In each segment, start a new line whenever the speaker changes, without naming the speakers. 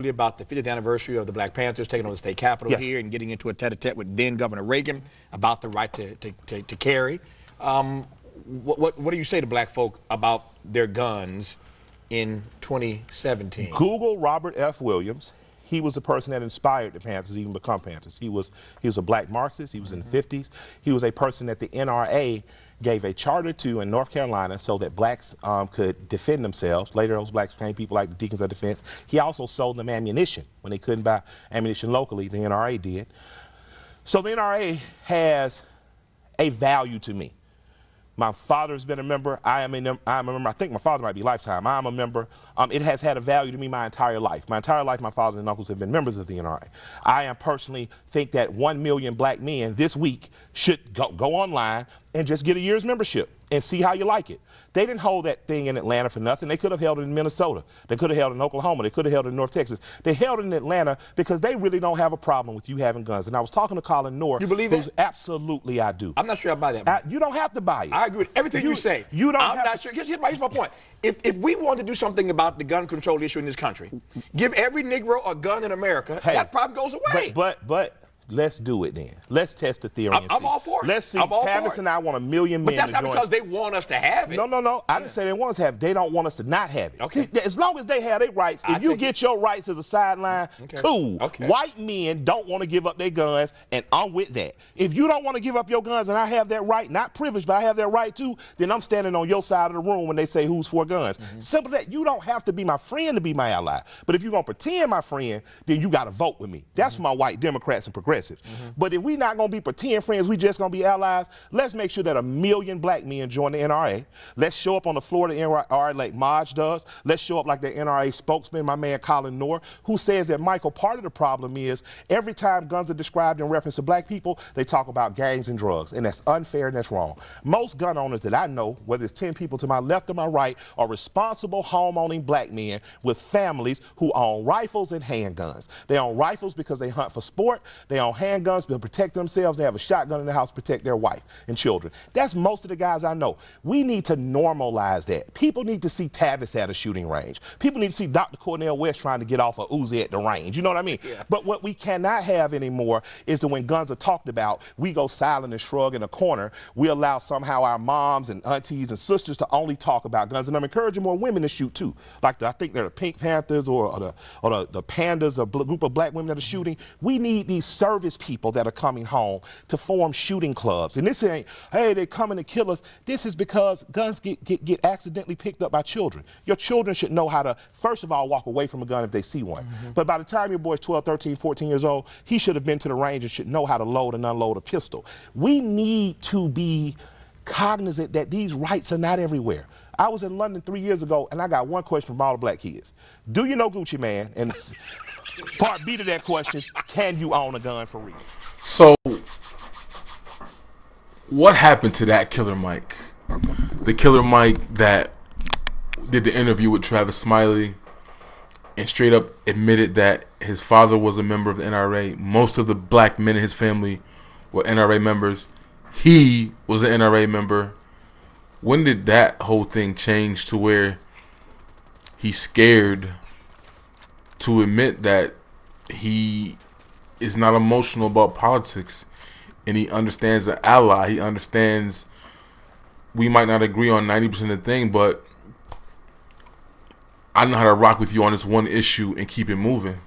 about the 50th anniversary of the Black Panthers taking over the state capitol
Yes.
here and getting into a tete-a-tete with then Governor Reagan about the right to carry. What do you say to black folk about their guns in 2017?
Google Robert F. Williams. He was the person that inspired the Panthers to even become Panthers. He was a black Marxist. He was in the 50s. He was a person that the NRA gave a charter to in North Carolina so that blacks could defend themselves. Later, those blacks became people like the Deacons of Defense. He also sold them ammunition. When they couldn't buy ammunition locally, the NRA did. So the NRA has a value to me. My father's been a member. I am a member. I think my father might be lifetime. I'm a member. It has had a value to me my entire life. My entire life, my father and uncles have been members of the NRA. I am personally think that 1 million black men this week should go online and just get a year's membership and see how you like it. They didn't hold that thing in Atlanta for nothing. They could have held it in Minnesota. They could have held it in Oklahoma. They could have held it in North Texas. They held it in Atlanta because they really don't have a problem with you having guns. And I was talking to Colin Noor.
You believe that?
Absolutely, I do.
I'm not sure I buy that.
You don't have to buy it.
I agree with everything you say.
You don't
I'm not sure. Here's my point. If we want to do something about the gun control issue in this country, give every Negro a gun in America, that problem goes away.
But let's do it then. Let's test the theory and see.
I'm all for it.
Let's see. Tavis and I want 1 million men
But that's
to
not
join.
because they want us to have it.
No. I didn't say they want us to have it. They don't want us to not have it.
Okay.
See, as long as they have their rights, if you get your rights as a sideline, cool.
Okay.
White men don't want to give up their guns, and I'm with that. If you don't want to give up your guns and I have that right, not privileged, but I have that right too, then I'm standing on your side of the room when they say who's for guns. Simple as that. You don't have to be my friend to be my ally. But if you're going to pretend my friend, then you got to vote with me. That's for my white Democrats and progressives. But if we not going to be pretend friends, we just going to be allies, let's make sure that 1 million black men join the NRA. Let's show up on the floor of the NRA like Maj does. Let's show up like the NRA spokesman, my man Colin Noor, who says that, Michael, part of the problem is every time guns are described in reference to black people, they talk about gangs and drugs, and that's unfair and that's wrong. Most gun owners that I know, whether it's 10 people to my left or my right, are responsible home-owning black men with families who own rifles and handguns. They own rifles because they hunt for sport. They own handguns to protect themselves. They have a shotgun in the house to protect their wife and children. That's most of the guys I know. We need to normalize that. People need to see Tavis at a shooting range. People need to see Dr. Cornel West trying to get off a Uzi at the range. You know what I mean? Yeah. But what we cannot have anymore is that when guns are talked about, we go silent and shrug in a corner. We allow somehow our moms and aunties and sisters to only talk about guns. And I'm encouraging more women to shoot too. Like I think they're the Pink Panthers or the Pandas, a group of black women that are shooting. We need these service people that are coming home to form shooting clubs. And this ain't, hey, they're coming to kill us. This is because guns get accidentally picked up by children. Your children should know how to, first of all, walk away from a gun if they see one. But by the time your boy's 12, 13, 14 years old, he should have been to the range and should know how to load and unload a pistol. We need to be cognizant that these rights are not everywhere. I was in London 3 years ago, and I got one question from all the black kids. Do you know Gucci Man? And part B to that question, can you own a gun for real?
So, what happened to that Killer Mike? The Killer Mike that did the interview with Travis Smiley and straight up admitted that his father was a member of the NRA. Most of the black men in his family were NRA members. He was an NRA member. When did that whole thing change to where he's scared to admit that he is not emotional about politics and he understands an ally? He understands we might not agree on 90% of the thing, but I know how to rock with you on this one issue and keep it moving.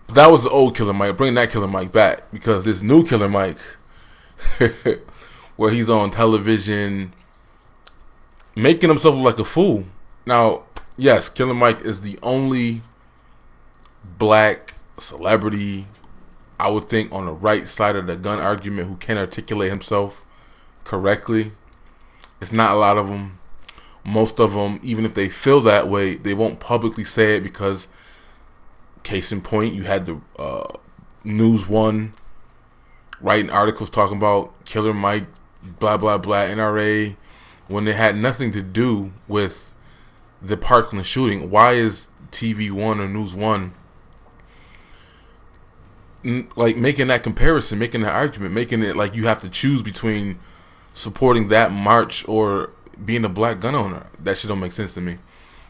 That was the old Killer Mike. Bring that Killer Mike back, because this new Killer Mike where he's on television making himself look like a fool. Now, yes, Killer Mike is the only black celebrity, I would think, on the right side of the gun argument who can articulate himself correctly. It's not a lot of them. Most of them, even if they feel that way, they won't publicly say it because, case in point, you had the News One writing articles talking about Killer Mike, blah, blah, blah, NRA, when it had nothing to do with the Parkland shooting. Why is TV One or News One like making that comparison, making that argument, making it like you have to choose between supporting that march or being a black gun owner? That shit don't make sense to me.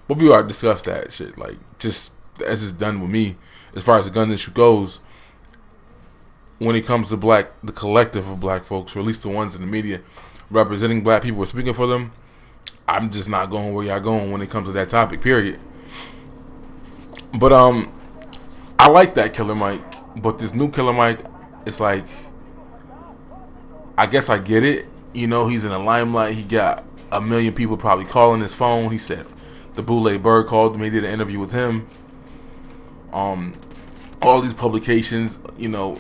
But we already discussed that shit. Like, just as it's done with me, as far as the gun issue goes. When it comes to the collective of black folks, or at least the ones in the media representing black people or speaking for them, I'm just not going where y'all going when it comes to that topic. Period. But I like that Killer Mike, but this new Killer Mike, it's like, I guess I get it. You know, he's in the limelight. He got a million people probably calling his phone. He said the Boule Bird called him. He did an interview with him. All these publications, you know,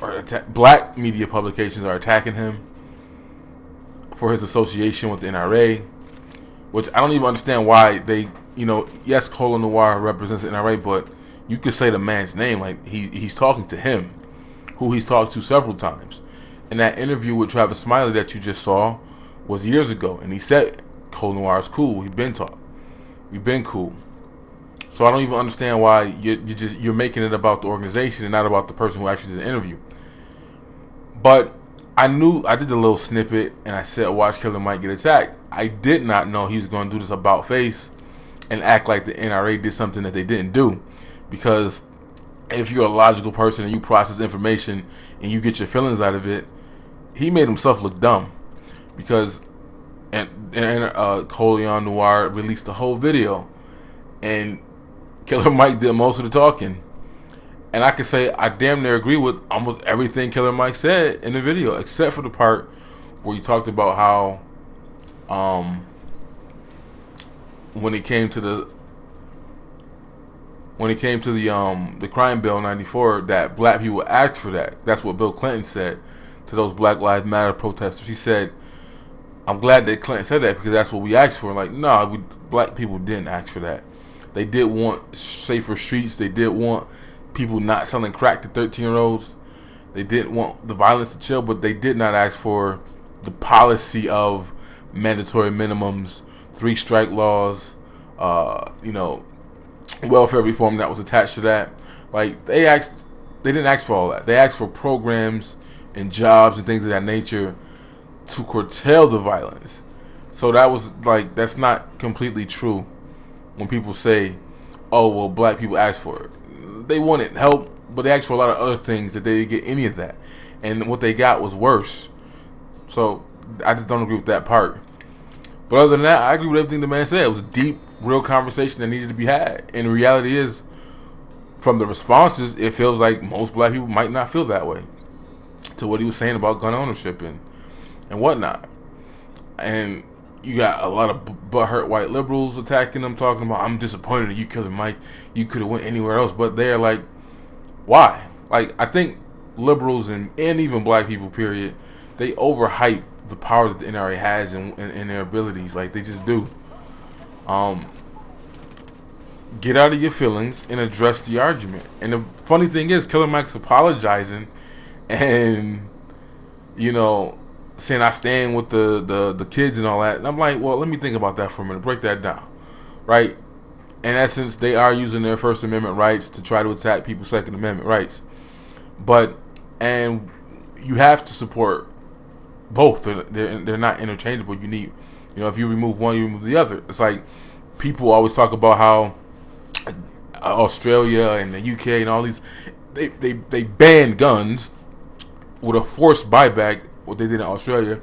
black media publications are attacking him for his association with the NRA, which I don't even understand why they, you know, yes, Colo Noir represents the NRA, but you could say the man's name, like he's talking to him, who he's talked to several times. And that interview with Travis Smiley that you just saw was years ago, and he said Colo Noir is cool. We've been cool. So I don't even understand why you're making it about the organization and not about the person who actually did the interview. But I did the little snippet and I said, watch Killer Mike get attacked. I did not know he was going to do this about face and act like the NRA did something that they didn't do. Because if you're a logical person and you process information and you get your feelings out of it, he made himself look dumb. Because Colo Noir released the whole video and Killer Mike did most of the talking. And I can say I damn near agree with almost everything Killer Mike said in the video, except for the part where he talked about how when it came to the crime bill 94, that black people asked for that. That's what Bill Clinton said to those Black Lives Matter protesters. He said, I'm glad that Clinton said that because that's what we asked for. Like, no, black people didn't ask for that. They did want safer streets. They did want people not selling crack to 13-year-olds. They didn't want the violence to chill, but they did not ask for the policy of mandatory minimums, 3-strike laws, welfare reform that was attached to that. Like, they didn't ask for all that. They asked for programs and jobs and things of that nature to curtail the violence. So that was like, that's not completely true when people say, oh, well, black people asked for it. They wanted help, but they asked for a lot of other things that they didn't get any of that. And what they got was worse. So I just don't agree with that part. But other than that, I agree with everything the man said. It was a deep, real conversation that needed to be had. And the reality is, from the responses, it feels like most black people might not feel that way to what he was saying about gun ownership and whatnot. And you got a lot of butthurt white liberals attacking them, talking about, I'm disappointed that you killed Mike. You could have went anywhere else. But they're like, why? Like, I think liberals and even black people, period, they overhype the power that the NRA has and their abilities. Like, they just do. Get out of your feelings and address the argument. And the funny thing is, Killer Mike's apologizing and, saying I stand with the kids and all that. And I'm like, well, let me think about that for a minute. Break that down. Right? In essence, they are using their First Amendment rights to try to attack people's Second Amendment rights. And you have to support both. They're not interchangeable. You need, if you remove one, you remove the other. It's like people always talk about how Australia and the UK and all these, they banned guns with a forced buyback, what they did in Australia.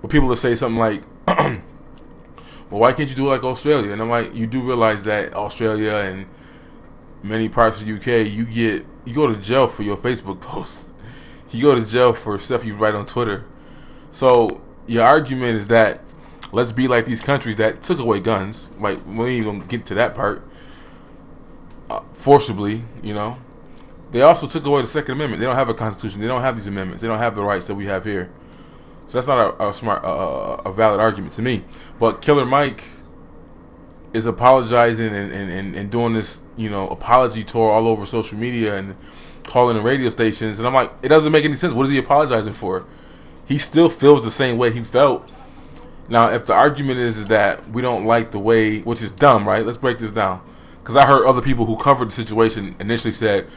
But people will say something like, well, why can't you do it like Australia? And I'm like, you do realize that Australia and many parts of the UK, you go to jail for your Facebook posts. You go to jail for stuff you write on Twitter. So your argument is that let's be like these countries that took away guns. Like, we ain't even gonna get to that part. Forcibly, They also took away the Second Amendment. They don't have a constitution. They don't have these amendments. They don't have the rights that we have here. So that's not a valid argument to me. But Killer Mike is apologizing and doing this, apology tour all over social media and calling the radio stations. And I'm like, it doesn't make any sense. What is he apologizing for? He still feels the same way he felt. Now, if the argument is that we don't like the way, which is dumb, right? Let's break this down. Because I heard other people who covered the situation initially said,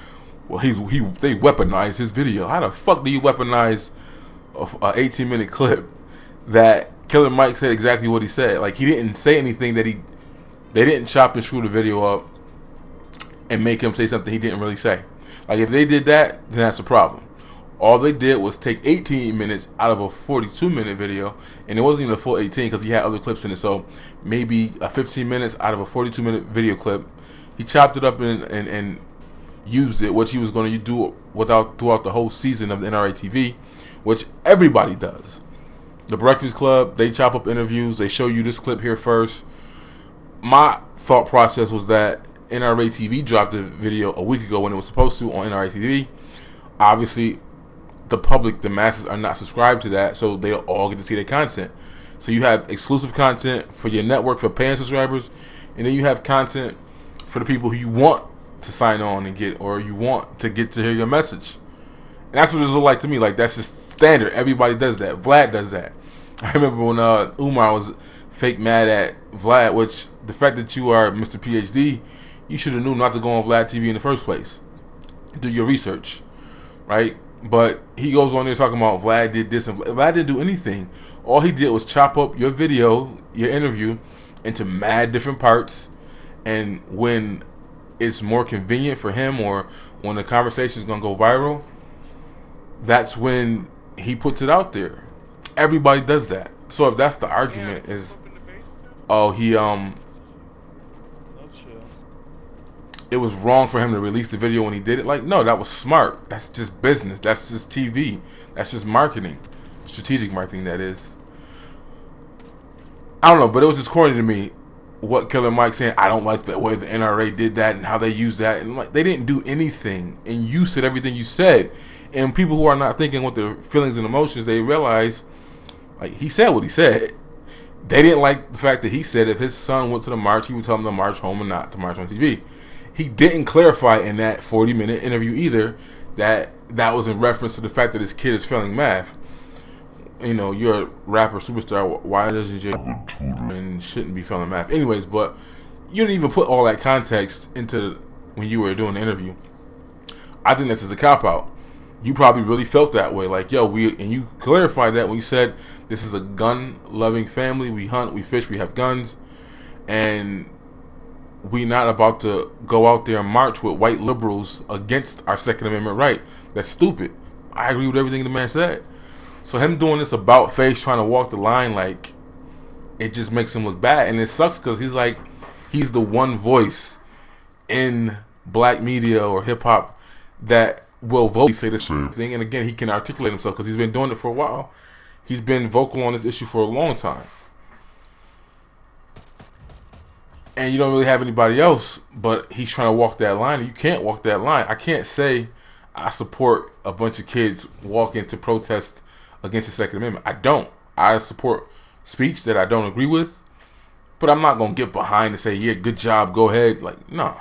well, they weaponized his video. How the fuck do you weaponize a 18-minute clip that Killer Mike said exactly what he said? Like, he didn't say anything that they didn't chop and screw the video up. and make him say something he didn't really say. Like if they did that, then that's a problem. All they did was take 18 minutes out of a 42-minute video, and it wasn't even a full 18 because he had other clips in it. So maybe a 15 minutes out of a 42-minute video clip, he chopped it up and used it, which he was going to do throughout the whole season of the NRA TV, which everybody does. The Breakfast Club, they chop up interviews. They show you this clip here first. My thought process was that NRA TV dropped a video a week ago when it was supposed to on NRA TV. Obviously, the public, the masses, are not subscribed to that, so they'll all get to see their content. So you have exclusive content for your network for paying subscribers, and then you have content for the people who you want to sign on and get, or you want to get to hear your message. And that's what it looked like to me. Like, that's just standard. Everybody does that. Vlad does that. I remember when Umar was fake mad at Vlad, which the fact that you are Mr. PhD, you should have known not to go on Vlad TV in the first place. Do your research, right? But he goes on there talking about Vlad did this, and Vlad didn't do anything. All he did was chop up your video, your interview, into mad different parts, and when it's more convenient for him, or when the conversation is going to go viral, that's when he puts it out there. Everybody does that. So if that's the argument, is it was wrong for him to release the video when he did it. Like, no, that was smart. That's just business. That's just TV. That's just marketing. Strategic marketing, that is. I don't know, but it was just corny to me what Killer Mike saying, I don't like the way the NRA did that and how they used that. And like, they didn't do anything. And you said everything you said. And people who are not thinking with their feelings and emotions, they realize, like, he said what he said. They didn't like the fact that he said if his son went to the march, he would tell him to march home and not to march on TV. He didn't clarify in that 40-minute interview either that that was in reference to the fact that his kid is failing math. You know, you're a rapper superstar. Why doesn't your and shouldn't be failing math? Anyways, but you didn't even put all that context into when you were doing the interview. I think this is a cop-out. You probably really felt that way. Like, yo, and you clarified that when you said this is a gun-loving family. We hunt, we fish, we have guns. And we not about to go out there and march with white liberals against our Second Amendment right. That's stupid. I agree with everything the man said. So him doing this about face, trying to walk the line, like, it just makes him look bad. And it sucks because he's the one voice in black media or hip-hop that will vocally say this thing. And again, he can articulate himself because he's been doing it for a while. He's been vocal on this issue for a long time. And you don't really have anybody else, but he's trying to walk that line. And you can't walk that line. I can't say I support a bunch of kids walking to protest against the Second Amendment. I don't. I support speech that I don't agree with, but I'm not going to get behind and say, yeah, good job, go ahead. Like, no.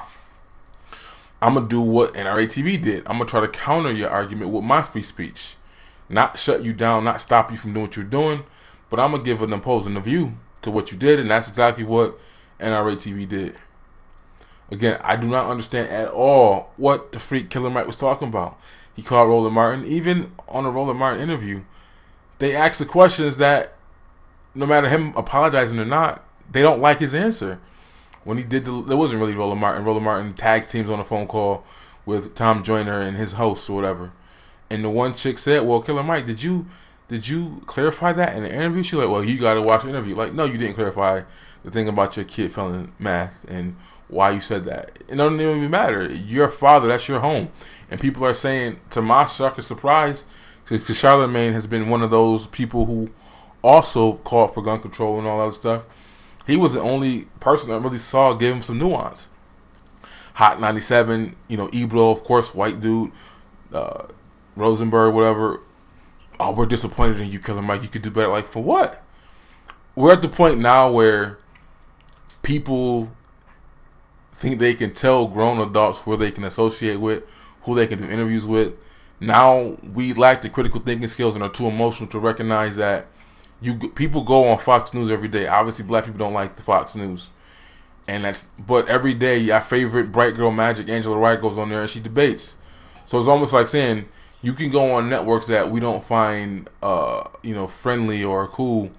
I'm going to do what NRA TV did. I'm going to try to counter your argument with my free speech. Not shut you down, not stop you from doing what you're doing, but I'm going to give an opposing view to what you did, and that's exactly what NRA TV did. Again, I do not understand at all what the freak Killer Mike was talking about. He called Roland Martin. Even on a Roland Martin interview, they asked the questions that, no matter him apologizing or not, they don't like his answer. When he did it wasn't really Roland Martin. Roland Martin tags teams on a phone call with Tom Joyner and his host or whatever. And the one chick said, well, Killer Mike, did you clarify that in the interview? She's like, well, you got to watch the interview. Like, no, you didn't clarify the thing about your kid failing math and why you said that. It doesn't even matter. Your father, that's your home. And people are saying, to my shock and surprise, because Charlemagne has been one of those people who also called for gun control and all that stuff. He was the only person that really saw give him some nuance. Hot 97, Ebro, of course, white dude, Rosenberg, whatever. Oh, we're disappointed in you, Killer Mike. You could do better. Like, for what? We're at the point now where people think they can tell grown adults who they can associate with, who they can do interviews with. Now we lack the critical thinking skills and are too emotional to recognize that people go on Fox News every day. Obviously, black people don't like the Fox News, but every day our favorite bright girl magic, Angela Wright, goes on there and she debates. So it's almost like saying you can go on networks that we don't find friendly or cool,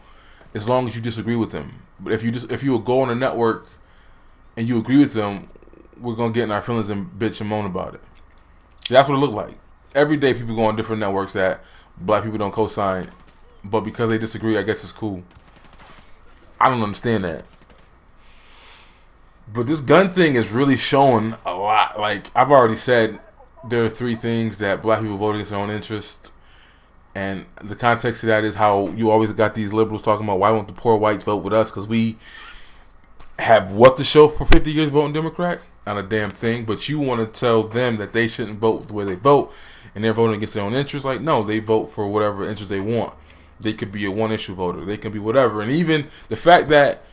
as long as you disagree with them. But if you would go on a network and you agree with them, we're gonna get in our feelings and bitch and moan about it. That's what it looked like. Every day people go on different networks that black people don't co-sign, but because they disagree, I guess it's cool. I don't understand that. But this gun thing is really showing a lot. Like, I've already said, there are 3 things that black people vote against their own interest. And the context of that is how you always got these liberals talking about, why won't the poor whites vote with us? Because we have what to show for 50 years voting Democrat? Not a damn thing. But you want to tell them that they shouldn't vote the way they vote, and they're voting against their own interests. Like, no, they vote for whatever interest they want. They could be a one-issue voter. They can be whatever. And even the fact that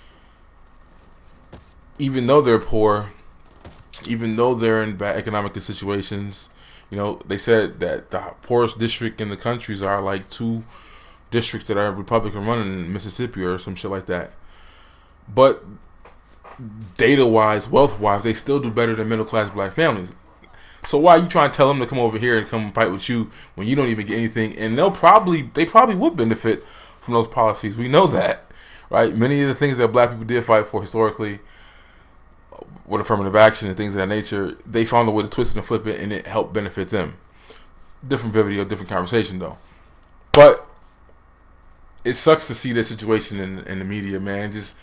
even though they're poor, even though they're in bad economic situations, you know, they said that the poorest district in the countries are like 2 districts that are Republican running in Mississippi or some shit like that. But data-wise, wealth-wise, they still do better than middle-class black families. So why are you trying to tell them to come over here and come fight with you when you don't even get anything? And they probably would benefit from those policies. We know that, right? Many of the things that black people did fight for historically, with affirmative action and things of that nature, they found a way to twist it and flip it, and it helped benefit them. Different video, different conversation, though. But it sucks to see this situation in the media, man. Just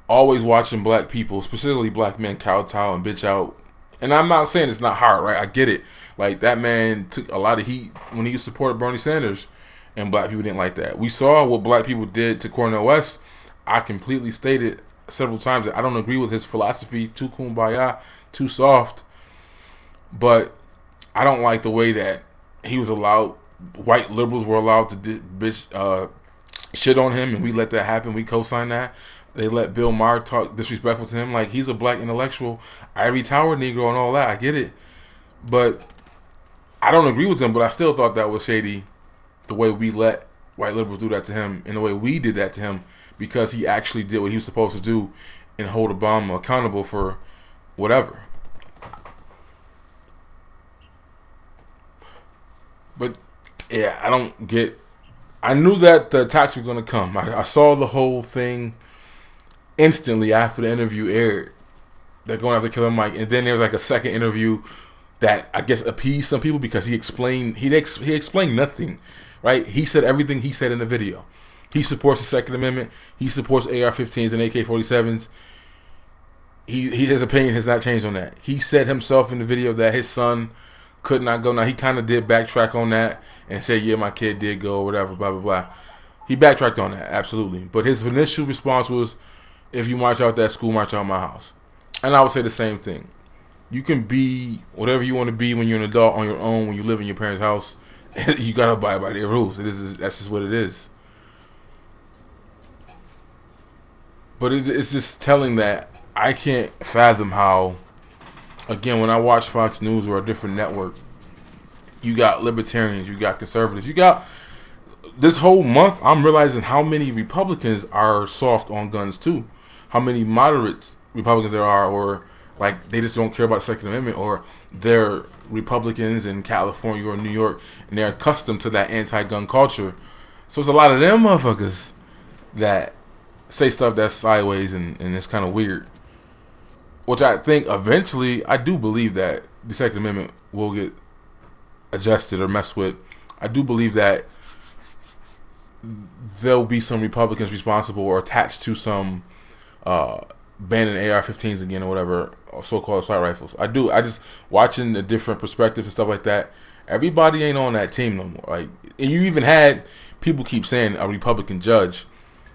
always watching black people, specifically black men, kowtow and bitch out. And I'm not saying it's not hard, right? I get it. Like, that man took a lot of heat when he supported Bernie Sanders, and black people didn't like that. We saw what black people did to Cornel West. I completely stated several times that I don't agree with his philosophy. Too kumbaya, too soft. But I don't like the way that he was allowed, white liberals were allowed to shit on him, and we let that happen. We co-signed that. They let Bill Maher talk disrespectful to him, like he's a black intellectual, ivory tower Negro and all that. I get it. But I don't agree with him, but I still thought that was shady, the way we let white liberals do that to him and the way we did that to him, because he actually did what he was supposed to do and hold Obama accountable for whatever. But yeah, I knew that the attacks were going to come. I saw the whole thing instantly after the interview aired. They're going after Killer Mike, and then there was like a second interview that I guess appeased some people because he explained nothing, right? He said everything he said in the video. He supports the Second Amendment. He supports AR-15s and AK-47s. His opinion has not changed on that. He said himself in the video that his son could not go. Now, he kind of did backtrack on that and said, yeah, my kid did go, or whatever, blah, blah, blah. He backtracked on that, absolutely. But his initial response was, if you march out that school, march out my house. And I would say the same thing. You can be whatever you want to be when you're an adult on your own, when you live in your parents' house. You got to abide by their rules. That's just what it is. But it's just telling that I can't fathom how, again, when I watch Fox News or a different network, you got libertarians, you got conservatives, you got... This whole month, I'm realizing how many Republicans are soft on guns, too. How many moderate Republicans there are, or like they just don't care about the Second Amendment, or they're Republicans in California or New York, and they're accustomed to that anti-gun culture. So it's a lot of them motherfuckers that say stuff that's sideways and it's kind of weird. Which I think eventually, I do believe that the Second Amendment will get adjusted or messed with. I do believe that there'll be some Republicans responsible or attached to some banning AR-15s again or whatever, or so-called assault rifles. I just watching the different perspectives and stuff like that. Everybody ain't on that team no more. Like, and you even had people keep saying a Republican judge.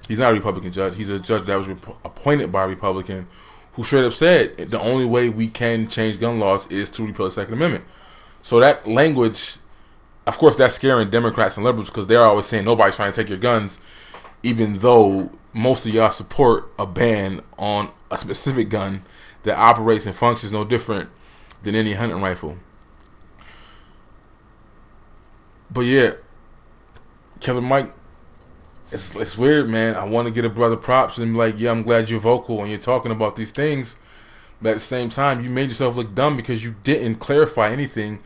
He's not a Republican judge. He's a judge that was appointed by a Republican who straight up said the only way we can change gun laws is to repeal the Second Amendment. So that language, of course, that's scaring Democrats and liberals because they're always saying nobody's trying to take your guns, even though most of y'all support a ban on a specific gun that operates and functions no different than any hunting rifle. But yeah, Killer Mike, it's weird, man. I want to get a brother props and be like, yeah, I'm glad you're vocal and you're talking about these things. But at the same time, you made yourself look dumb because you didn't clarify anything.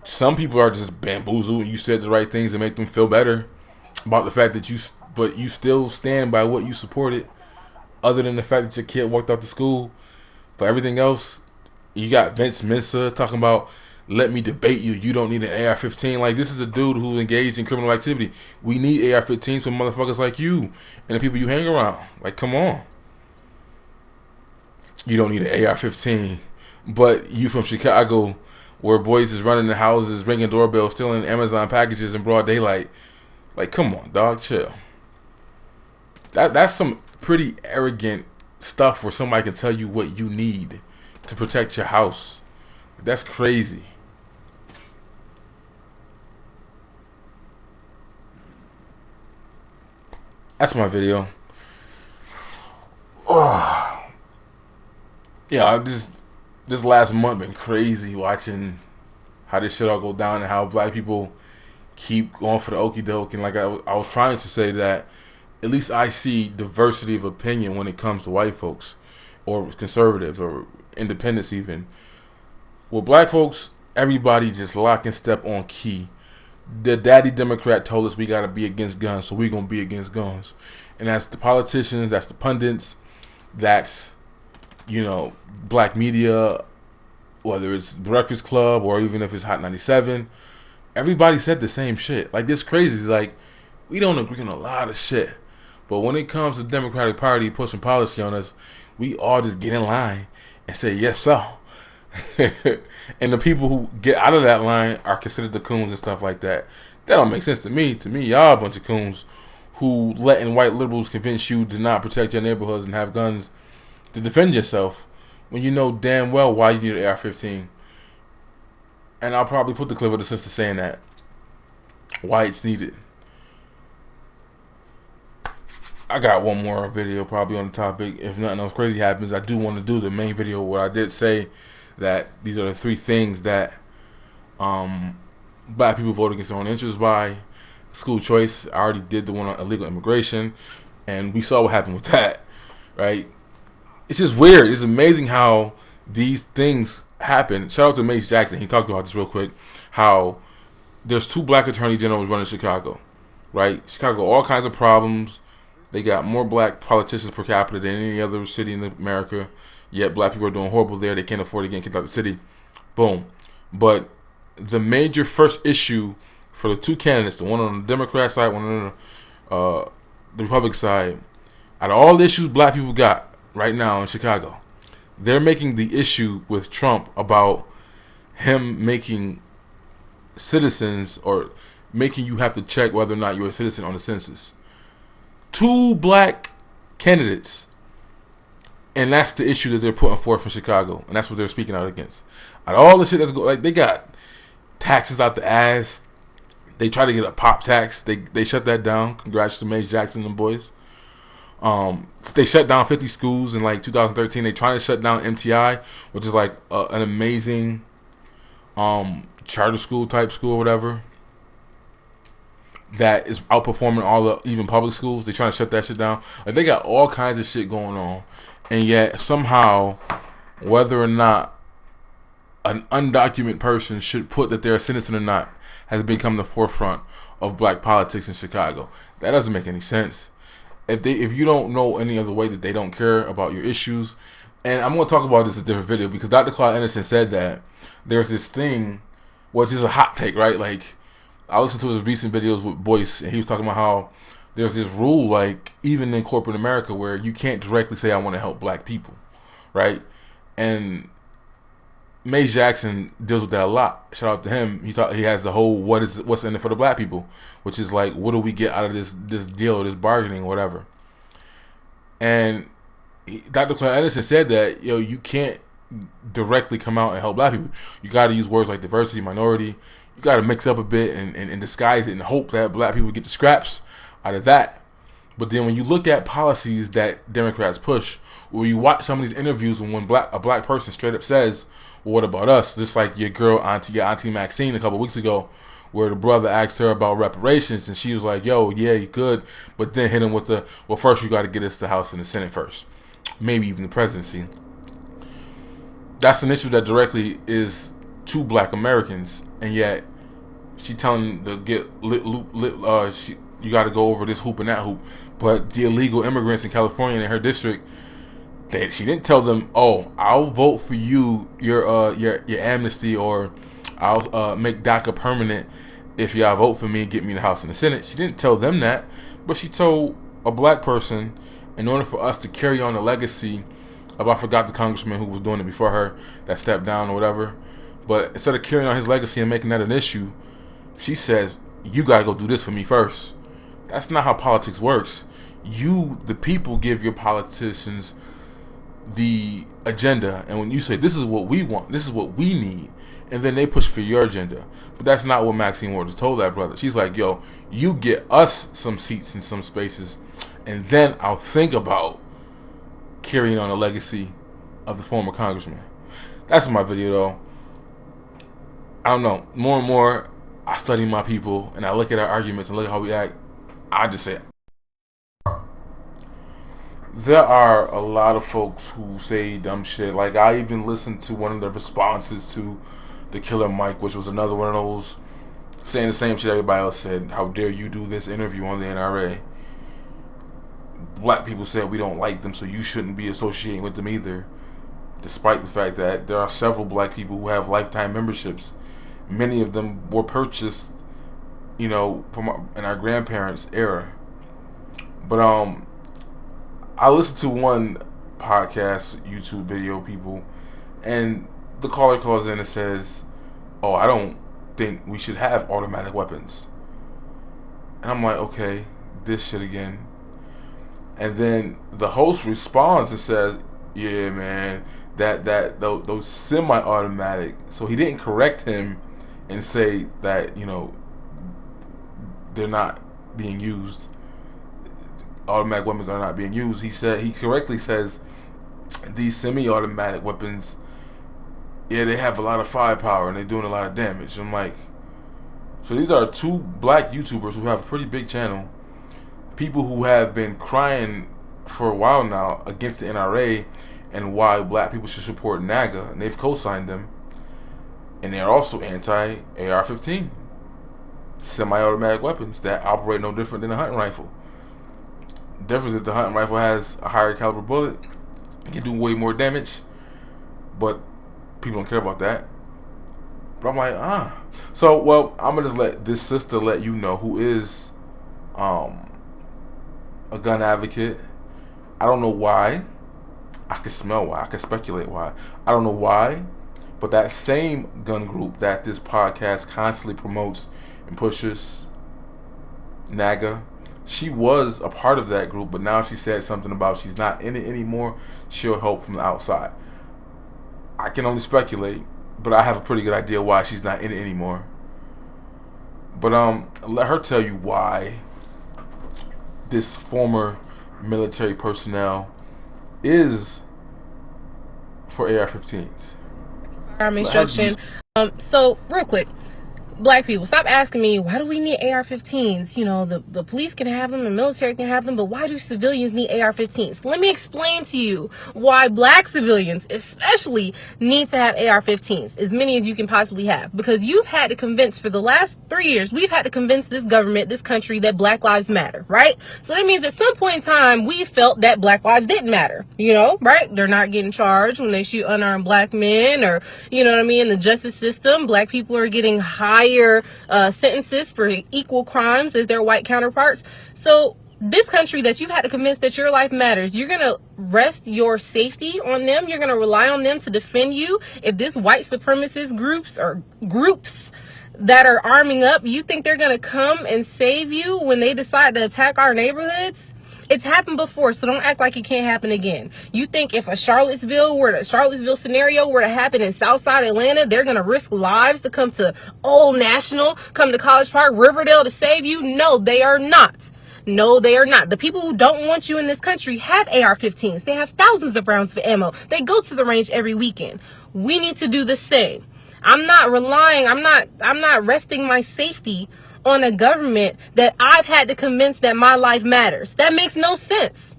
Some people are just bamboozled and you said the right things to make them feel better about the fact that you still stand by what you supported, other than the fact that your kid walked out to school For everything else, you got Vince Mensa talking about, let me debate you. You don't need an AR-15. Like, this is a dude who's engaged in criminal activity. We need AR-15s for motherfuckers like you and the people you hang around. Like, come on. You don't need an AR-15. But you from Chicago, where boys is running the houses, ringing doorbells, stealing Amazon packages in broad daylight. Like, come on, dog, chill. That's some pretty arrogant stuff where somebody can tell you what you need to protect your house. That's crazy. That's my video. Oh. Yeah, I'm just, this last month been crazy watching how this shit all go down and how black people keep going for the okie doke. And like I was trying to say that at least I see diversity of opinion when it comes to white folks or conservatives or independents even. With black folks, everybody just lock and step on key. The daddy Democrat told us we got to be against guns, so we're going to be against guns. And that's the politicians, that's the pundits, that's, you know, black media, whether it's Breakfast Club or even if it's Hot 97. Everybody said the same shit. Like, this crazy. It's like, we don't agree on a lot of shit. But when it comes to the Democratic Party pushing policy on us, we all just get in line and say, yes, sir. And the people who get out of that line are considered the coons and stuff like that. That don't make sense to me. To me, y'all a bunch of coons who letting white liberals convince you to not protect your neighborhoods and have guns to defend yourself when you know damn well why you need an AR-15. And I'll probably put the clip of the sister saying that. Why it's needed. I got one more video probably on the topic. If nothing else crazy happens, I do want to do the main video where I did say that these are the 3 things that black people vote against their own interests by. School choice, I already did the one on illegal immigration, and we saw what happened with that, right? It's just weird. It's amazing how these things happen. Shout out to Mace Jackson. He talked about this real quick, how there's 2 black attorney generals running Chicago, right? Chicago, all kinds of problems. They got more black politicians per capita than any other city in America. Yet black people are doing horrible there. They can't afford to get kicked out of the city. Boom. But the major first issue for the 2 candidates, the one on the Democrat side, one on the Republican side, out of all the issues black people got right now in Chicago, they're making the issue with Trump about him making citizens or making you have to check whether or not you're a citizen on the census. 2 black candidates, and that's the issue that they're putting forth in Chicago, and that's what they're speaking out against. Out of all the shit that's going, like, they got taxes out the ass. They try to get a pop tax. They shut that down. Congrats to Mace Jackson and them boys. They shut down 50 schools in like 2013. They trying to shut down MTI, which is like an amazing charter school type school or whatever that is outperforming all the even public schools. They trying to shut that shit down. Like, they got all kinds of shit going on, and yet somehow, whether or not an undocumented person should put that they're a citizen or not has become the forefront of black politics in Chicago. That doesn't make any sense. If you don't know any other way that they don't care about your issues, and I'm going to talk about this in a different video because Dr. Claude Anderson said that there's this thing, which is a hot take, right? Like, I listened to his recent videos with Boyce, and he was talking about how there's this rule, like, even in corporate America, where you can't directly say, I want to help black people, right? And Mace Jackson deals with that a lot. Shout out to him. He has the whole what's in it for the black people, which is like, what do we get out of this deal or this bargaining or whatever. And Dr. Claude Anderson said that, you can't directly come out and help black people. You got to use words like diversity, minority. You got to mix up a bit and disguise it and hope that black people get the scraps out of that. But then when you look at policies that Democrats push, or you watch some of these interviews when a black person straight up says, well, what about us? Just like your auntie Maxine a couple weeks ago, where the brother asked her about reparations, and she was like, yo, yeah, you could, but then hit him with well, first you got to get us the House and the Senate first, maybe even the presidency. That's an issue that directly is to black Americans, and yet she telling the you got to go over this hoop and that hoop. But the illegal immigrants in California in her district, She didn't tell them, "Oh, I'll vote for you, your amnesty, or I'll make DACA permanent if y'all vote for me and get me in the House and the Senate." She didn't tell them that, but she told a black person, in order for us to carry on the legacy of, I forgot the congressman who was doing it before her that stepped down or whatever, but instead of carrying on his legacy and making that an issue, she says, "You gotta go do this for me first." That's not how politics works. You, the people, give your politicians the agenda, and when you say, "This is what we want, this is what we need," and then they push for your agenda. But that's not what Maxine Waters told that brother. She's like, "Yo, you get us some seats in some spaces, and then I'll think about carrying on the legacy of the former congressman." That's my video, though. I don't know. More and more, I study my people, and I look at our arguments and look at how we act. I just say, there are a lot of folks who say dumb shit. Like, I even listened to one of the responses to the Killer Mike, which was another one of those saying the same shit everybody else said. "How dare you do this interview on the NRA? Black people said we don't like them, so you shouldn't be associating with them either." Despite the fact that there are several black people who have lifetime memberships. Many of them were purchased, from in our grandparents' era. But I listened to one podcast, YouTube video, people, and the caller calls in and says, "Oh, I don't think we should have automatic weapons." And I'm like, okay, this shit again. And then the host responds and says, "Yeah, man, those semi-automatic." So he didn't correct him and say that they're not being used. Automatic weapons are not being used. He correctly says these semi-automatic weapons, yeah, they have a lot of firepower and they're doing a lot of damage. I'm like, so these are two black YouTubers who have a pretty big channel, people who have been crying for a while now against the NRA and why black people should support NAGA, and they've co-signed them, and they're also anti-AR-15, semi-automatic weapons that operate no different than a hunting rifle. The difference is the hunting rifle has a higher caliber bullet, it can do way more damage, but people don't care about that. But I'm like, So, well, I'm gonna just let this sister let you know, who is a gun advocate. I don't know why. I can smell why. I can speculate why. I don't know why, but that same gun group that this podcast constantly promotes and pushes, NAGA, she was a part of that group, but now she said something about she's not in it anymore. She'll help from the outside. I can only speculate, but I have a pretty good idea why she's not in it anymore. But let her tell you why this former military personnel is for AR-15s.
Instruction. So real quick, black people, stop asking me, why do we need AR-15s? The police can have them, the military can have them, but why do civilians need AR-15s? Let me explain to you why black civilians especially need to have AR-15s, as many as you can possibly have. Because you've had to convince, for the last 3 years, we've had to convince this government, this country, that Black Lives Matter, right? So that means at some point in time, we felt that Black lives didn't matter, right? They're not getting charged when they shoot unarmed black men, or, in the justice system, black people are getting higher sentences for equal crimes as their white counterparts. So this country that you've had to convince that your life matters, you're going to rest your safety on them. You're going to rely on them to defend you. If this white supremacist groups that are arming up, you think they're going to come and save you when they decide to attack our neighborhoods? It's happened before, so don't act like it can't happen again. You think if a Charlottesville scenario were to happen in Southside Atlanta, they're going to risk lives to come to Old National, come to College Park, Riverdale to save you? No, they are not. No, they are not. The people who don't want you in this country have AR-15s. They have thousands of rounds of ammo. They go to the range every weekend. We need to do the same. I'm not resting my safety on a government that I've had to convince that my life matters. That makes no sense.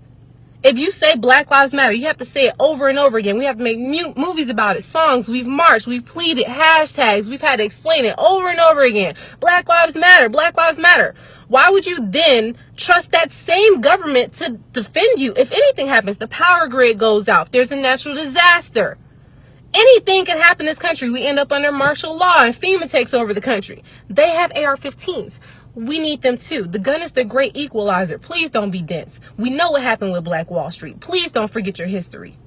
If you say Black Lives Matter, you have to say it over and over again. We have to make movies about it, songs. We've marched, we've pleaded, hashtags. We've had to explain it over and over again. Black Lives Matter, Black Lives Matter. Why would you then trust that same government to defend you if anything happens? The power grid goes out. There's a natural disaster. Anything can happen in this country. We end up under martial law and FEMA takes over the country. They have AR-15s. We need them too. The gun is the great equalizer. Please don't be dense. We know what happened with Black Wall Street. Please don't forget your history.